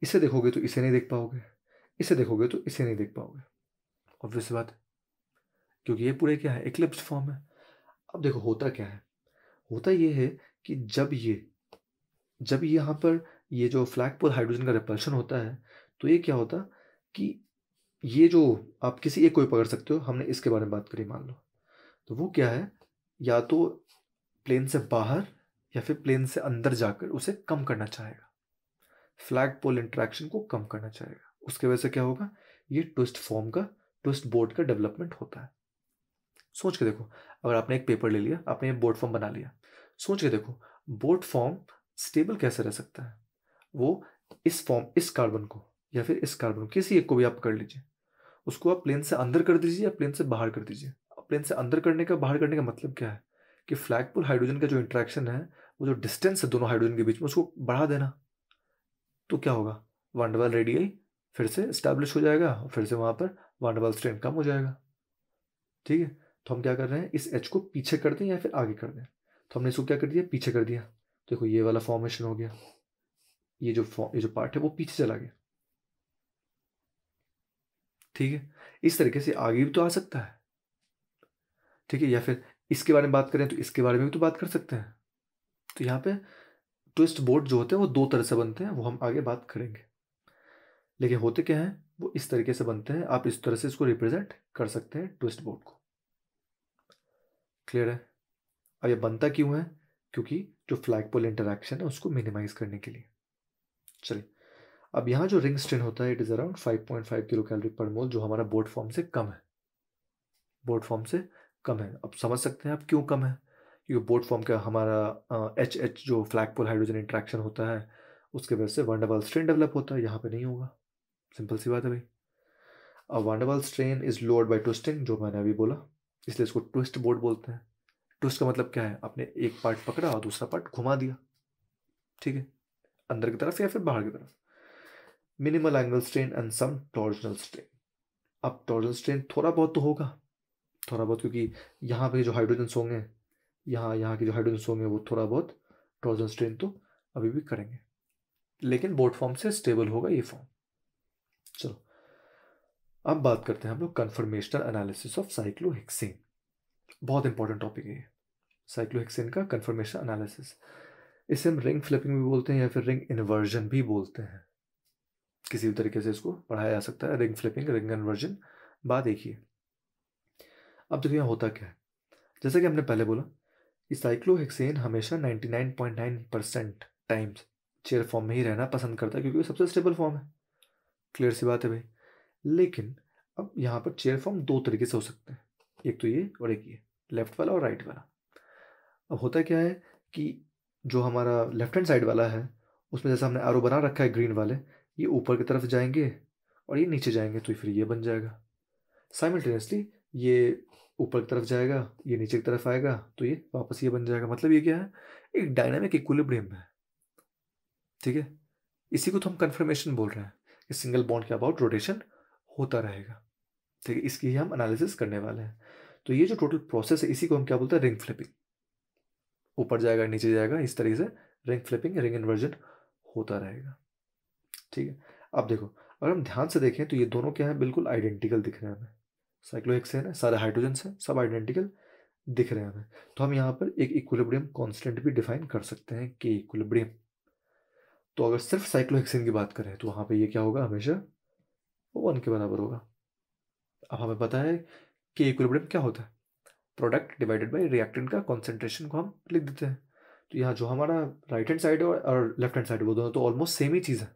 इसे देखोगे तो इसे नहीं देख पाओगे, इसे देखोगे तो इसे नहीं देख पाओगे। ऑब्वियस बात है, क्योंकि ये पूरे क्या है, एक्लिप्स्ड फॉर्म है। अब देखो होता क्या है, होता ये है कि जब यहाँ पर ये जो फ्लैगपोल हाइड्रोजन का रिपल्शन होता है, तो ये क्या होता कि ये जो आप किसी एक को भी पकड़ सकते हो, हमने इसके बारे में बात करी मान लो, तो वो क्या है, या तो प्लेन से बाहर या फिर प्लेन से अंदर जाकर उसे कम करना चाहेगा, फ्लैग पोल इंटरेक्शन को कम करना चाहेगा। उसके वजह से क्या होगा, ये ट्विस्ट बोर्ड का डेवलपमेंट होता है। सोच के देखो, अगर आपने एक पेपर ले लिया, आपने ये बोर्ड फॉर्म बना लिया, सोच के देखो बोर्ड फॉर्म स्टेबल कैसे रह सकता है? वो इस कार्बन को या फिर इस कार्बन को, किसी एक को भी आप पकड़ लीजिए, उसको आप प्लेन से अंदर कर दीजिए या प्लेन से बाहर कर दीजिए। प्लेन से अंदर करने का, बाहर करने का मतलब क्या है कि फ्लैगपोल हाइड्रोजन का जो इंट्रैक्शन है, वो जो डिस्टेंस है दोनों हाइड्रोजन के बीच में, उसको बढ़ा देना। तो क्या होगा, वांडरवाल रेडियाई फिर से स्टैब्लिश हो जाएगा और फिर से वहाँ पर वांडरवाल स्ट्रेन कम हो जाएगा। ठीक है, तो हम क्या कर रहे हैं, इस एच को पीछे कर दें या फिर आगे कर दें, तो हमने इसको क्या कर दिया, पीछे कर दिया। देखो ये वाला फॉर्मेशन हो गया, ये जो पार्ट है वो पीछे चला गया। ठीक है, इस तरीके से आगे भी तो आ सकता है। ठीक है, या फिर इसके बारे में बात करें तो इसके बारे में भी तो बात कर सकते हैं। तो यहाँ पे ट्विस्ट बोर्ड जो होते हैं वो दो तरह से बनते हैं, वो हम आगे बात करेंगे। लेकिन होते क्या हैं, वो इस तरीके से बनते हैं, आप इस तरह से इसको रिप्रेजेंट कर सकते हैं ट्विस्ट बोर्ड को। क्लियर है? अब ये बनता क्यों है, क्योंकि जो फ्लैगपोल इंटरैक्शन है उसको मिनिमाइज करने के लिए। चलिए, अब यहाँ जो रिंग स्ट्रेन होता है, it is around 5.5 kilo calorie per मोल, जो हमारा बोर्ड फॉर्म से कम है। बोर्ड फॉर्म से कम है। अब समझ सकते हैं आप क्यों कम है, क्योंकि बोर्ड फॉर्म का हमारा एच जो फ्लैगपोल हाइड्रोजन इंट्रैक्शन होता है, उसके वजह से वांडरवाल स्ट्रेन डेवलप होता है, यहाँ पे नहीं होगा। सिंपल सी बात है भाई। अब van der Waals strain is lowered by twisting, जो मैंने अभी बोला, इसलिए इसको ट्विस्ट बोर्ड बोलते हैं। ट्विस्ट का मतलब क्या है, आपने एक पार्ट पकड़ा और दूसरा पार्ट घुमा दिया। ठीक है, अंदर की तरफ या फिर बाहर की तरफ। Minimal angle strain and some torsional strain. अब टॉर्जनल स्ट्रेन थोड़ा बहुत तो होगा, थोड़ा बहुत, क्योंकि यहाँ पे जो हाइड्रोजन होंगे, यहाँ के जो हाइड्रोजन होंगे, वो थोड़ा बहुत टॉर्जनल स्ट्रेन तो अभी भी करेंगे, लेकिन बोर्ड फॉर्म से स्टेबल होगा ये फॉर्म। चलो अब बात करते हैं हम लोग कन्फर्मेशनल एनालिसिस ऑफ साइक्लोहेक्सेन। बहुत इंपॉर्टेंट टॉपिक है ये, साइक्लोहेक्सेन का कन्फर्मेशन एनालिसिस। इसे हम रिंग फ्लिपिंग भी बोलते हैं या फिर रिंग इन्वर्जन भी बोलते हैं, किसी भी तरीके से इसको पढ़ाया जा सकता है। रिंग फ्लिपिंग, रिंग इन्वर्जन, बात एक ही है। अब देखिए यहाँ होता क्या है, जैसा कि हमने पहले बोला कि साइक्लोहेक्सेन हमेशा 99.9% टाइम्स चेयर फॉर्म में ही रहना पसंद करता है, क्योंकि वो सबसे स्टेबल फॉर्म है। क्लियर सी बात है भाई। लेकिन अब यहाँ पर चेयर फॉर्म दो तरीके से हो सकते हैं, एक तो ये और एक ये, लेफ्ट वाला और राइट वाला। अब होता क्या है कि जो हमारा लेफ्ट हैंड साइड वाला है उसमें जैसा हमने एरो बना रखा है ग्रीन वाले, ये ऊपर की तरफ जाएंगे और ये नीचे जाएंगे, तो फिर ये बन जाएगा। साइमल्टेनियसली ये ऊपर की तरफ जाएगा, ये नीचे की तरफ आएगा, तो ये वापस ये बन जाएगा। मतलब ये क्या है, एक डायनामिक इक्विलिब्रियम है। ठीक है, इसी को तो हम कन्फर्मेशन बोल रहे हैं कि सिंगल बॉन्ड के अबाउट रोटेशन होता रहेगा। ठीक है, इसकी ही हम एनालिसिस करने वाले हैं। तो ये जो टोटल प्रोसेस है इसी को हम क्या बोलते हैं, रिंग फ्लिपिंग। ऊपर जाएगा नीचे जाएगा, इस तरीके से रिंग फ्लिपिंग, रिंग इन्वर्जन होता रहेगा। ठीक है, अब देखो अगर हम ध्यान से देखें तो ये दोनों क्या है, बिल्कुल आइडेंटिकल दिख रहे हैं हमें। साइक्लोहेक्सेन है, सारे हाइड्रोजन है, सब आइडेंटिकल दिख रहे हैं हमें। तो हम यहाँ पर एक इक्विलिब्रियम कांस्टेंट भी डिफाइन कर सकते हैं, के इक्विलिब्रियम। तो अगर सिर्फ साइक्लोहेक्सेन की बात करें तो वहाँ पे ये क्या होगा, हमेशा 1 के बराबर होगा। अब हमें पता है कि इक्विलिब्रियम क्या होता है, प्रोडक्ट डिवाइडेड बाय रिएक्टेंट का कॉन्सेंट्रेशन को हम लिख देते हैं। तो यहाँ जो हमारा राइट हैंड साइड और लेफ्ट हैंड साइड वो दोनों तो ऑलमोस्ट सेम ही चीज़ है।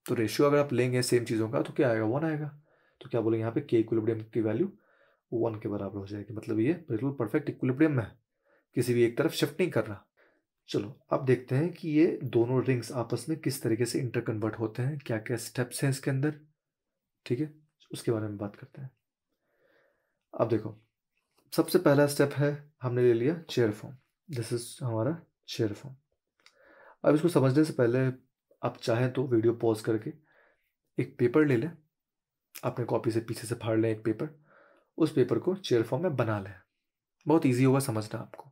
तो रेशियो अगर आप लेंगे सेम चीज़ों का तो क्या आएगा, 1 आएगा। तो क्या बोलेंगे यहाँ पे, के इक्विलिब्रियम की वैल्यू 1 के बराबर हो जाएगी। मतलब ये बिल्कुल परफेक्ट इक्विलिब्रियम में है, किसी भी एक तरफ शिफ्ट नहीं कर रहा। चलो अब देखते हैं कि ये दोनों रिंग्स आपस में किस तरीके से इंटर कन्वर्ट होते हैं, क्या क्या स्टेप्स हैं इसके अंदर। ठीक है, उसके बारे में बात करते हैं। अब देखो सबसे पहला स्टेप है, हमने ले लिया चेयर फॉर्म। दिस इज हमारा चेयर फॉर्म। अब इसको समझने से पहले आप चाहें तो वीडियो पॉज करके एक पेपर ले लें, अपने कॉपी से पीछे से फाड़ लें एक पेपर, उस पेपर को चेयर फॉर्म में बना लें। बहुत ईजी होगा समझना आपको।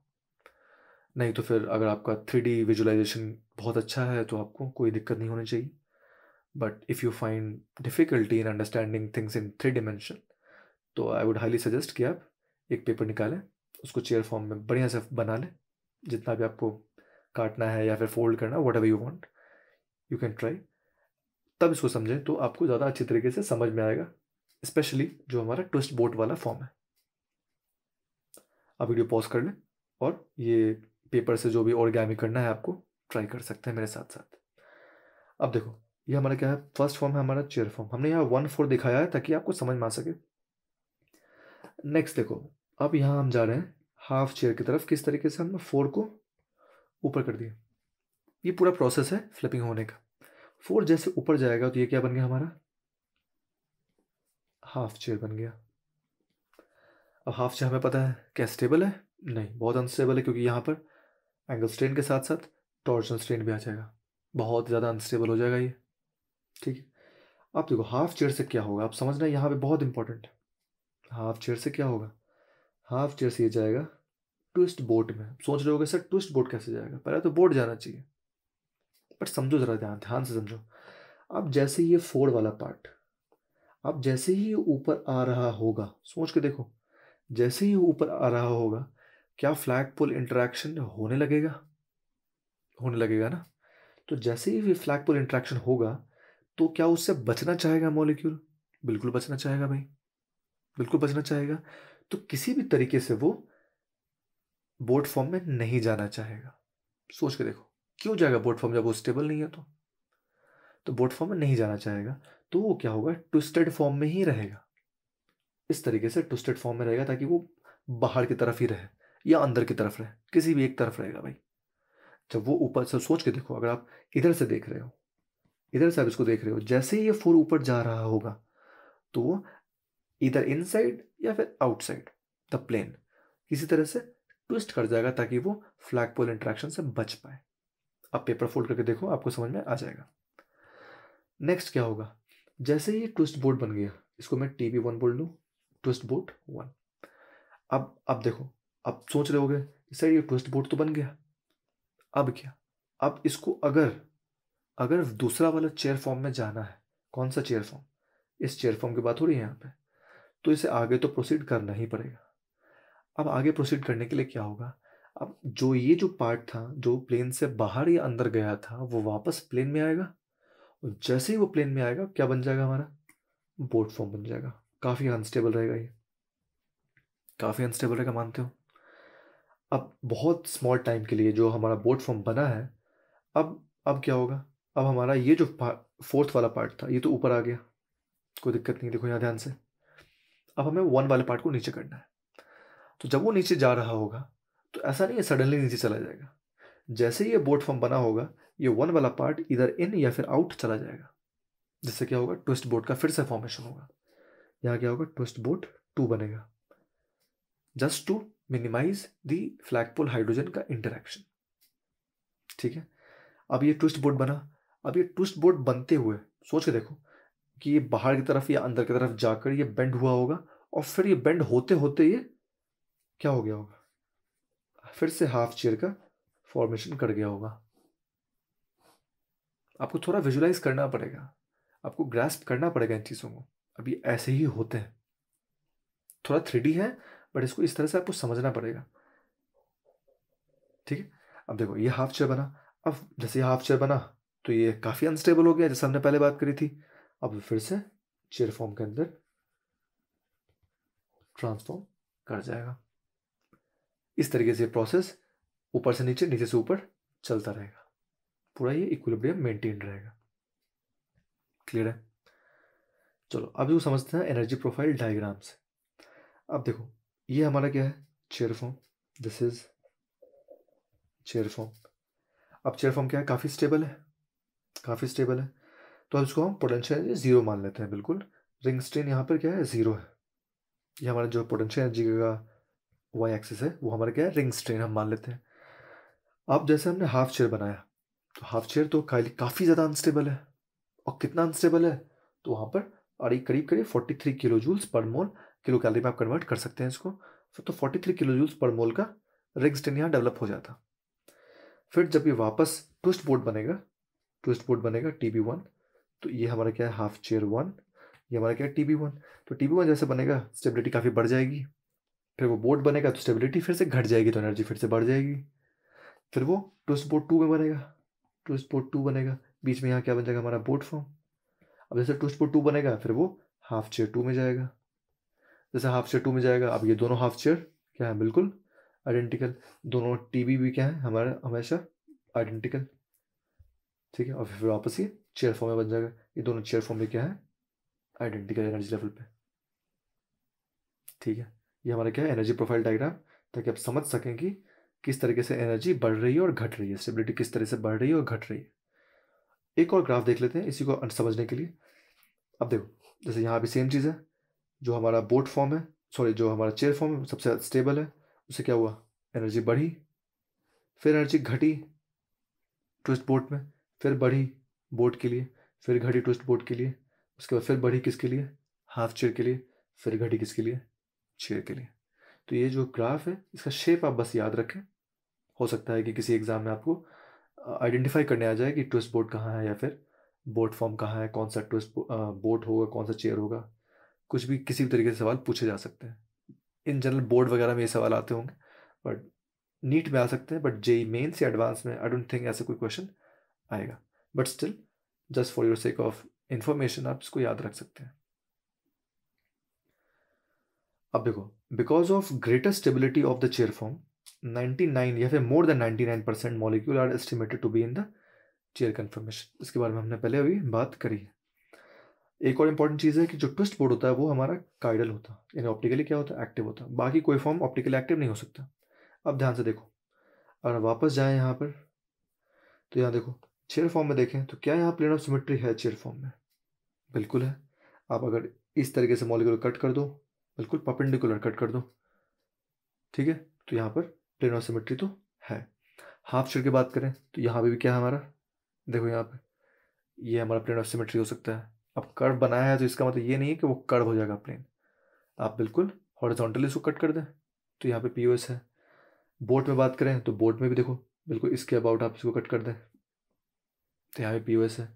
नहीं तो फिर अगर आपका 3D विजुअलाइजेशन बहुत अच्छा है तो आपको कोई दिक्कत नहीं होनी चाहिए। But if you find difficulty in understanding things in 3 dimension, तो आई वुड हाईली सजेस्ट कि आप एक पेपर निकालें, उसको चेयर फॉर्म में बढ़िया से बना लें, जितना भी आपको काटना है या फिर फोल्ड करना, what ever you want you can try. तब इसको समझें तो आपको ज़्यादा अच्छी तरीके से समझ में आएगा, स्पेशली जो हमारा ट्विस्ट बोट वाला फॉर्म है। आप वीडियो पॉज कर लें और ये पेपर से जो भी ऑर्गेमी करना है आपको ट्राई कर सकते हैं मेरे साथ साथ। अब देखो ये हमारा क्या है, फर्स्ट फॉर्म है हमारा चेयर फॉर्म। हमने यहाँ 1/4 दिखाया है ताकि आपको समझ में आ सके। नेक्स्ट देखो, अब यहाँ हम जा रहे हैं हाफ चेयर की तरफ, किस तरीके से हमने 4 को ऊपर कर दिया। ये पूरा प्रोसेस है फ्लिपिंग होने का। 4 जैसे ऊपर जाएगा तो ये क्या बन गया हमारा, हाफ चेयर बन गया। अब हाफ चेयर हमें पता है क्या स्टेबल है, नहीं बहुत अनस्टेबल है, क्योंकि यहाँ पर एंगल स्ट्रेन के साथ साथ टॉर्जनल स्ट्रेन भी आ जाएगा, बहुत ज़्यादा अनस्टेबल हो जाएगा ये। ठीक है, अब देखो हाफ चेयर से क्या होगा, आप समझना यहाँ पे बहुत इंपॉर्टेंट है। हाफ चेयर से क्या होगा, हाफ चेयर से ये जाएगा ट्विस्ट बोट में। सोच रहे होगे सर ट्विस्ट बोट कैसे जाएगा, पहले तो बोट जाना चाहिए, बट समझो ज़रा, ध्यान ध्यान से समझो। अब जैसे ये 4 वाला पार्ट, अब जैसे ही ये ऊपर आ रहा होगा, सोच के देखो, जैसे ही ऊपर आ रहा होगा क्या फ्लैग पुल इंटरेक्शन होने लगेगा, होने लगेगा ना। तो जैसे ही फ्लैग पुल इंटरेक्शन होगा तो क्या उससे बचना चाहेगा मॉलिक्यूल, बिल्कुल बचना चाहेगा भाई, बिल्कुल बचना चाहेगा। तो किसी भी तरीके से वो बोट फॉर्म में नहीं जाना चाहेगा। सोच के देखो क्यों जाएगा बोट फॉर्म, जब वो स्टेबल नहीं है तो बोट फॉर्म में नहीं जाना चाहेगा। तो वो क्या होगा, ट्विस्टेड फॉर्म में ही रहेगा, इस तरीके से ट्विस्टेड फॉर्म में रहेगा, ताकि वो बाहर की तरफ ही रहे या अंदर की तरफ रहे, किसी भी एक तरफ रहेगा भाई। जब वो ऊपर से, सोच के देखो, अगर आप इधर से देख रहे हो, इधर से आप इसको देख रहे हो, जैसे ही ये 4 ऊपर जा रहा होगा तो वो इधर इनसाइड या फिर आउटसाइड द प्लेन किसी तरह से ट्विस्ट कर जाएगा, ताकि वो फ्लैग पोल इंटरेक्शन से बच पाए। अब पेपर फोल्ड करके देखो, आपको समझ में आ जाएगा। नेक्स्ट क्या होगा, जैसे ही ये ट्विस्ट बोर्ड बन गया, इसको मैं TB1 बोल दूँ, ट्विस्ट बोर्ड 1। अब देखो, अब सोच रहे होगे सर ये ट्विस्ट बोर्ड तो बन गया, अब क्या, अब इसको अगर अगर दूसरा वाला चेयर फॉर्म में जाना है, कौन सा चेयर फॉर्म, इस चेयर फॉर्म की बात हो रही है यहाँ पे। तो इसे आगे तो प्रोसीड करना ही पड़ेगा। अब आगे प्रोसीड करने के लिए क्या होगा, अब जो ये जो पार्ट था जो प्लेन से बाहर या अंदर गया था वो वापस प्लेन में आएगा, और जैसे ही वो प्लेन में आएगा क्या बन जाएगा, हमारा बोट फॉर्म बन जाएगा। काफ़ी अनस्टेबल रहेगा ये, काफ़ी अनस्टेबल रहेगा, मानते हो। अब बहुत स्मॉल टाइम के लिए जो हमारा बोट फॉर्म बना है, अब क्या होगा, अब हमारा ये जो फोर्थ वाला पार्ट था ये तो ऊपर आ गया, कोई दिक्कत नहीं। देखो यहाँ ध्यान से, अब हमें वन वाले पार्ट को नीचे करना है। तो जब वो नीचे जा रहा होगा तो ऐसा नहीं है सडनली नीचे चला जाएगा। जैसे ही ये बोट फॉर्म बना होगा, ये वन वाला पार्ट इधर इन या फिर आउट चला जाएगा, जिससे क्या होगा, ट्विस्ट बोट का फिर से फॉर्मेशन होगा। यहाँ क्या होगा, ट्विस्ट बोट 2 बनेगा, just to minimise the flagpole hydrogen का इंटरेक्शन। ठीक है, अब ये ट्विस्ट बोट बना। अब ये ट्विस्ट बोट बनते हुए सोच के देखो कि ये बाहर की तरफ या अंदर की तरफ जाकर ये बेंड हुआ होगा, और फिर ये बेंड होते होते ये क्या हो गया होगा, फिर से हाफ चेयर का फॉर्मेशन कर गया होगा। आपको थोड़ा विजुलाइज करना पड़ेगा, आपको ग्रास्प करना पड़ेगा इन चीज़ों को। अभी ऐसे ही होते हैं, थोड़ा 3D है बट इसको इस तरह से आपको समझना पड़ेगा। ठीक है, अब देखो ये हाफ चेयर बना। अब जैसे ये हाफ चेयर बना तो ये काफ़ी अनस्टेबल हो गया, जैसे हमने पहले बात करी थी। अब फिर से चेयर फॉर्म के अंदर ट्रांसफॉर्म कर जाएगा। इस तरीके से प्रोसेस ऊपर से नीचे, नीचे से ऊपर चलता रहेगा, पूरा ये इक्विलिब्रियम मेंटेन रहेगा। क्लियर है। चलो अब जो समझते हैं एनर्जी प्रोफाइल डायग्राम से। अब देखो ये हमारा क्या है, chair form, this is chair form. अब चेयर फॉर्म क्या है, काफ़ी स्टेबल है, काफ़ी स्टेबल है। तो अब इसको हम पोटेंशियल एनर्जी 0 मान लेते हैं। बिल्कुल, रिंग स्ट्रेन यहाँ पर क्या है, 0 है। ये हमारा जो पोटेंशियल एनर्जी का वाई एक्सिस है वो हमारा क्या है, रिंग स्ट्रेन हम मान लेते हैं। अब जैसे हमने हाफ चेयर बनाया, तो हाफ चेयर तो काफ़ी ज़्यादा अनस्टेबल है। और कितना अनस्टेबल है, तो वहाँ पर और करीब करीब 43 किलो जूल्स पर मोल, किलो कैलोरी में आप कन्वर्ट कर सकते हैं इसको। तो 43 किलो जूल्स पर मोल का रिंग स्ट्रेन यहाँ डेवलप हो जाता। फिर जब ये वापस ट्विस्ट बोट बनेगा, ट्विस्ट बोट बनेगा TB1, तो ये हमारा क्या है, हाफ चेयर 1, ये हमारा क्या है, TB1। तो TB1 जैसे बनेगा स्टेबिलिटी काफ़ी बढ़ जाएगी। फिर वो बोट बनेगा तो स्टेबिलिटी फिर से घट जाएगी, तो एनर्जी फिर से बढ़ जाएगी। फिर वो ट्विस्ट बोट 2 में बनेगा, ट्विस्ट बोट 2 बनेगा, बीच में यहाँ क्या बन जाएगा, हमारा बोट फॉर्म। अब जैसे ट्विस्ट बोट 2 बनेगा फिर वो हाफ चेयर 2 में जाएगा। जैसे हाफ चेयर 2 में जाएगा, अब ये दोनों हाफ चेयर क्या है, बिल्कुल आइडेंटिकल। दोनों TB भी क्या है हमारा, हमेशा आइडेंटिकल। ठीक है, और फिर वापस ये चेयर फॉर्म में बन जाएगा। ये दोनों चेयर फॉर्म में क्या है, आइडेंटिकल एनर्जी लेवल पे। ठीक है, ये हमारा क्या है, एनर्जी प्रोफाइल डायग्राम, ताकि आप समझ सकें कि किस तरीके से एनर्जी बढ़ रही है और घट रही है, स्टेबिलिटी किस तरह से बढ़ रही है और घट रही है। एक और ग्राफ देख लेते हैं इसी को समझने के लिए। अब देखो जैसे यहाँ भी सेम चीज़ है, जो हमारा बोट फॉर्म है, सॉरी जो हमारा चेयर फॉर्म है सबसे स्टेबल है, उससे क्या हुआ, एनर्जी बढ़ी, फिर एनर्जी घटी ट्विस्ट बोट में, फिर बढ़ी बोट के लिए, फिर घटी ट्विस्ट बोट के लिए, उसके बाद फिर बढ़ी किसके लिए, हाफ चेयर के लिए, फिर घटी किसके लिए, चेयर के लिए। तो ये जो ग्राफ है इसका शेप आप बस याद रखें। हो सकता है कि किसी एग्जाम में आपको आइडेंटिफाई करने आ जाए कि ट्विस्ट बोट कहाँ है या फिर बोट फॉर्म कहाँ है, कौन सा ट्विस्ट बोट होगा, कौन सा चेयर होगा। कुछ भी किसी भी तरीके से सवाल पूछे जा सकते हैं। इन जनरल बोर्ड वगैरह में ये सवाल आते होंगे, बट नीट में आ सकते हैं, बट जेई मेन्स या एडवांस में आई डोंट थिंक ऐसा कोई क्वेश्चन आएगा। But still just for your sake of information आप इसको याद रख सकते हैं। अब देखो, because of greater stability of the chair form, 99 या फिर more than 99% molecule are estimated to be in the chair conformation. इसके बारे में हमने पहले अभी बात करी है। एक और इंपॉर्टेंट चीज़ है कि जो ट्विस्ट बोर्ड होता है वो हमारा काइडल होता है, यानी ऑप्टिकली क्या होता है, एक्टिव होता है। बाकी कोई फॉर्म ऑप्टिकली एक्टिव नहीं हो सकता। अब ध्यान से देखो, अगर वापस जाएं यहाँ पर, तो यहाँ देखो चेयर फॉर्म में देखें तो क्या यहाँ प्लेन ऑफ सिमेट्री है चेयर फॉर्म में, बिल्कुल है। आप अगर इस तरीके से मॉलिक्यूल कट कर दो, बिल्कुल परपेंडिकुलर कट कर दो, ठीक है, तो यहाँ पर प्लेन ऑफ सिमेट्री तो है। हाफ चेयर की बात करें तो यहाँ पे भी क्या है हमारा, देखो यहाँ पे ये हमारा प्लेन ऑफ सिमेट्री हो सकता है। अब कर्व बनाया है तो इसका मतलब ये नहीं है कि वो कर्व हो जाएगा प्लेन, आप बिल्कुल हॉरिजॉन्टली इसको कट कर दें, तो यहाँ पे POS है। बोट में बात करें तो बोट में भी देखो बिल्कुल इसके अबाउट आप इसको कट कर दें, तो यहाँ पे POS है।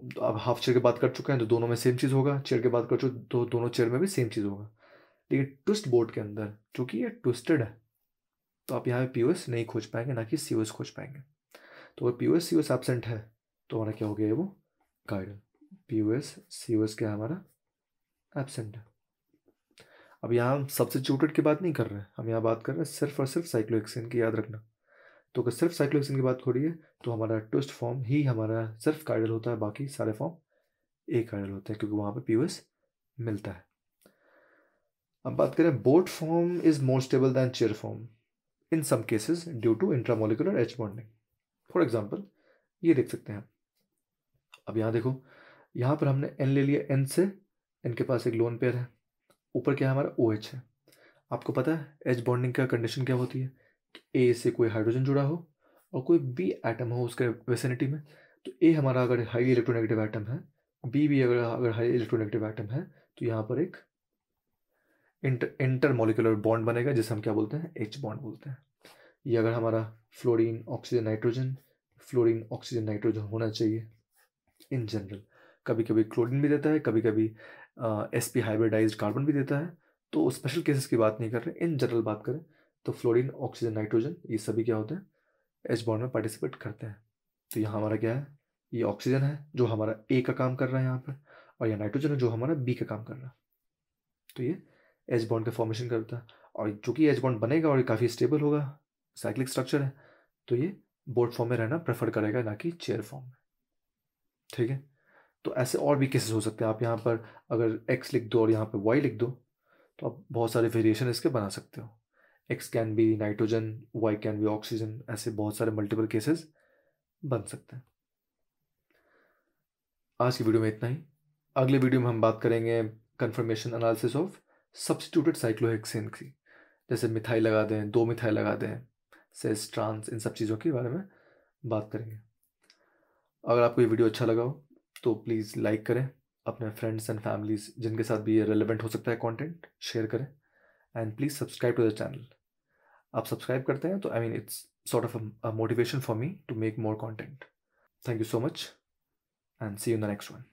तो अब हाफ चेयर की बात कर चुके हैं तो दोनों में सेम चीज़ होगा, चेयर की बात कर चुके तो दोनों चेयर में भी सेम चीज़ होगा। लेकिन ट्विस्ट बोर्ड के अंदर चूंकि ये ट्विस्टेड है तो आप यहाँ पे पीओएस नहीं खोज पाएंगे, ना कि सीओएस खोज पाएंगे। तो अगर पीओएस सीओएस एब्सेंट है तो हमारा क्या हो गया, वो गाइडल। पीओएस सीओएस क्या है, हमारा एब्सेंट है। अब यहाँ हम सब्स्टिट्यूटेड की बात नहीं कर रहे हैं, हम यहाँ बात कर रहे हैं सिर्फ और सिर्फ साइक्लोहेक्सेन की, याद रखना। तो अगर सिर्फ साइक्लोहेक्सेन की बात हो रही है तो हमारा ट्विस्ट फॉर्म ही हमारा सिर्फ गाइडल होता है, बाकी सारे फॉर्म एक गाइडल होते हैं, क्योंकि वहाँ पे पीओएस मिलता है। अब बात करें, boat form is more stable than chair form in some cases due to intramolecular H bonding. For example ये देख सकते हैं। अब यहाँ देखो, यहाँ पर हमने एन ले लिया, एन से एन के पास एक लोन पेयर है, ऊपर क्या है हमारा ओ एच है। आपको पता है एच बॉन्डिंग का कंडीशन क्या होती है, कि ए से कोई हाइड्रोजन जुड़ा हो और कोई बी एटम हो उसके विसिनिटी में। तो ए हमारा अगर हाई इलेक्ट्रोनेगेटिव एटम है, बी भी अगर हाई इलेक्ट्रोनेगेटिव एटम है, तो यहाँ पर एक इंटरमोलिकुलर बॉन्ड बनेगा जिसे हम क्या बोलते हैं, एच बॉन्ड बोलते हैं। ये अगर हमारा fluorine oxygen nitrogen, fluorine oxygen nitrogen होना चाहिए इन जनरल। कभी कभी क्लोरीन भी देता है, कभी कभी sp हाइब्रिडाइज्ड कार्बन भी देता है। तो स्पेशल केसेस की बात नहीं कर रहे, इन जनरल बात करें तो फ्लोरीन ऑक्सीजन नाइट्रोजन ये सभी क्या होते हैं, एच बॉन्ड में पार्टिसिपेट करते हैं। तो यहाँ हमारा क्या है, ये ऑक्सीजन है जो हमारा ए का काम कर रहा है यहाँ पर, और यह नाइट्रोजन है जो हमारा बी का काम कर रहा है। तो ये एच बॉन्ड का फॉर्मेशन करता है, और चूंकि एच बॉन्ड बनेगा और ये काफ़ी स्टेबल होगा, साइक्लिक स्ट्रक्चर है, तो ये बोट फॉर्म में रहना प्रेफर करेगा, ना कि चेयर फॉर्म में। ठीक है। तो ऐसे और भी केसेस हो सकते हैं। आप यहाँ पर अगर x लिख दो और यहाँ पे y लिख दो तो आप बहुत सारे वेरिएशन इसके बना सकते हो। x can be nitrogen, y can be oxygen, ऐसे बहुत सारे मल्टीपल केसेस बन सकते हैं। आज की वीडियो में इतना ही। अगले वीडियो में हम बात करेंगे conformation analysis of substituted cyclohexane की, जैसे मिथाइल लगा दें, 2 मिथाइल लगा दें, सेस ट्रांस, इन सब चीज़ों के बारे में बात करेंगे। अगर आपको ये वीडियो अच्छा लगा हो तो प्लीज़ लाइक करें, अपने फ्रेंड्स एंड फैमिलीज जिनके साथ भी ये रेलेवेंट हो सकता है कंटेंट, शेयर करें, and please subscribe to the channel. आप सब्सक्राइब करते हैं तो I mean it's sort of a motivation for me to make more content. Thank you so much and see you in the next one.